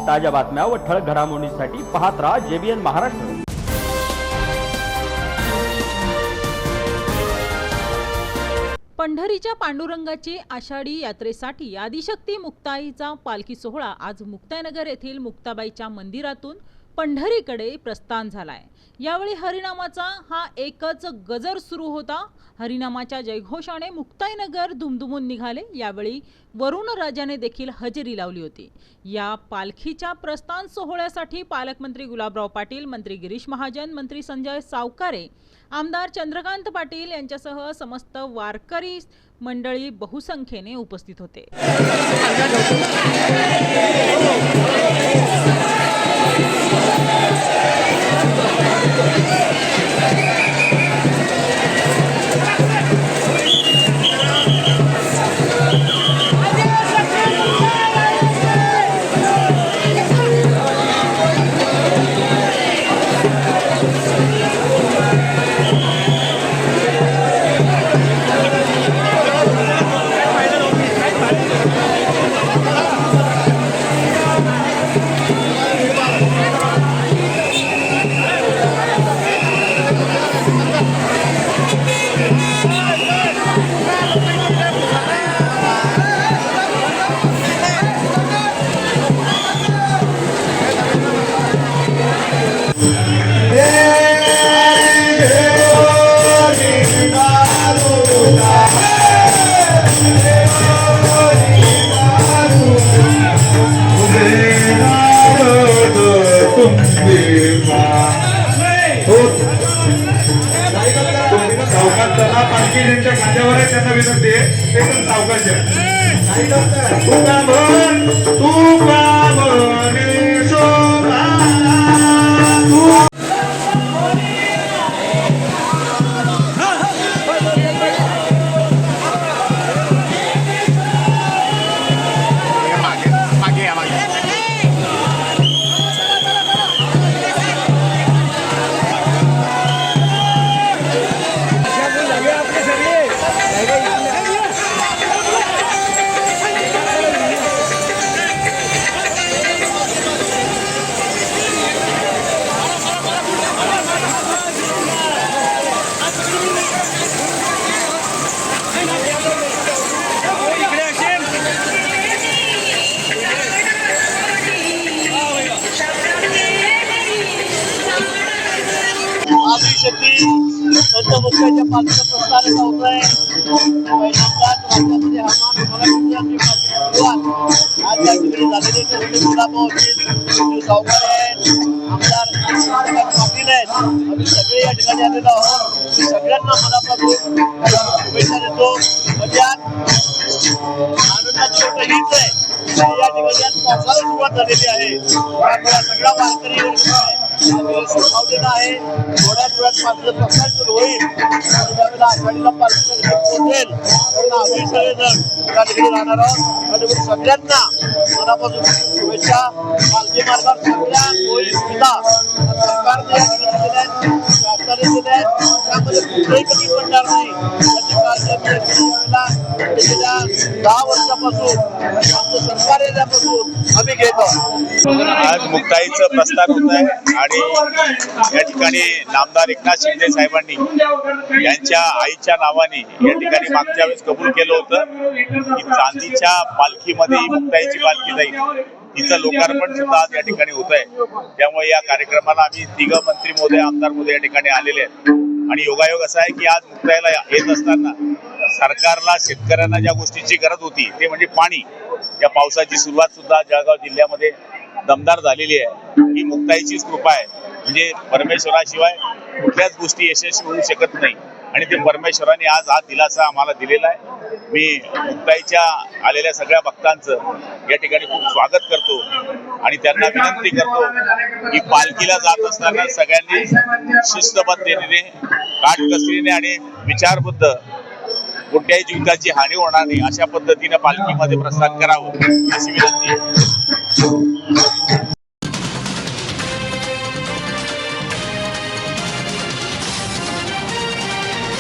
ताज्या बातम्या व ठळक घडामोडींसाठी पाहत राहा JBN महाराष्ट्र। पंढरीच्या पांडुरंगाची आषाढी यात्रेसाठी आदिशक्ती मुक्ताईचा पालखी सोहळा आज मुक्ताईनगर येथील मुक्ताबाईच्या मंदिरातून पंढरीकडे प्रस्थान झालाय। यावेळी हरिनामाचा हा एकच गजर सुरू होता। हरिनामाच्या जयघोषाने मुक्ताईनगर दुमदुमून निघाले। यावेळी वरुण राजाने देखील हजेरी लावली होती। या पालखीच्या प्रस्थान सोहळ्यासाठी पालकमंत्री गुलाबराव पाटील, मंत्री गिरीश महाजन, मंत्री संजय सावकारे, आमदार चंद्रकांत पाटील यांच्यासह समस्त वारकरी मंडळी बहुसंख्येने उपस्थित होते। त्यांना विनंती आहे एकदम सावकाश आदिशक्ती संतमुक्ताईच्या पालखीचं प्रस्थान होत आहे। पहिल्यांदाच राज्यामध्ये हनुमान आज या ठिकाणी झालेले गुलाबराव पाटील, सावकारे, आमदार चंद्रकांत पाटील आहेत। आम्ही सगळे या ठिकाणी आलेलो आहोत। सगळ्यांना मनापासून शुभेच्छा देतो। म्हणजे आनंदाची गोष्ट हीच आहे या ठिकाणी आज पावसाला सुरुवात झालेली आहे। त्यामुळे सगळा वारकरी सुखावलेला आहे। थोड्याच वेळात मात्र प्रस्थान सुरू होईल आणि त्यावेळेला आषाढीला पालखीला पोहोचेल त्यावेळेला आम्ही सगळेजण त्या ठिकाणी राहणार आहोत। आणि सगळ्यांना मनापासून शुभेच्छा। पालखी मार्गावर सगळ्या सोयी सुविधा सरकारने या ठिकाणी दिल्या आहेत, शासनाने दिल्या आहेत। त्यामध्ये कुठेही कमी पडणार नाही याची काळजी आम्ही यावेळेला गेल्या 10 वर्षापासून आमचं सरकार येण्यापासून आम्ही घेत आहोत। आज मुक्ताईचं प्रस्थान होत आहे आणि या ठिकाणी नामदार एकनाथ शिंदे साहेबांनी यांच्या आईच्या नावाने या ठिकाणी मागच्या वेळेस कबूल केलं होतं की चांदीच्या पालखीमध्ये मुक्ताईची पालखी जाईल, तिचं लोकार्पण सुद्धा आज या ठिकाणी होत आहे। त्यामुळे या कार्यक्रमाला आम्ही तिघ मंत्री महोदय, आमदार महोदय या ठिकाणी आलेले आहेत। आणि योगायोग असा आहे की आज मुक्ताईला येत असताना सरकारला शेतकऱ्यांना ज्या गोष्टीची गरज होती ते म्हणजे पाणी, या पावसाची सुरुवात सुद्धा जळगाव जिल्ह्यामध्ये दमदार झालेली आहे। ही मुक्ताईचीच कृपा आहे। म्हणजे परमेश्वराशिवाय कुठल्याच गोष्टी यशस्वी होऊ शकत नाही आणि ते परमेश्वराने आज हा दिलासा आम्हाला दिलेला आहे। मी मुक्ताईच्या आलेल्या सगळ्या भक्तांचं या ठिकाणी खूप स्वागत करतो आणि त्यांना विनंती करतो की पालखीला जात असताना सगळ्यांनी शिस्तबद्धतेने, काटकसरीने आणि विचारबुद्ध कोणत्याही जीविताची हानी होणार नाही अशा पद्धतीने पालखीमध्ये प्रस्थान करावं अशी विनंती।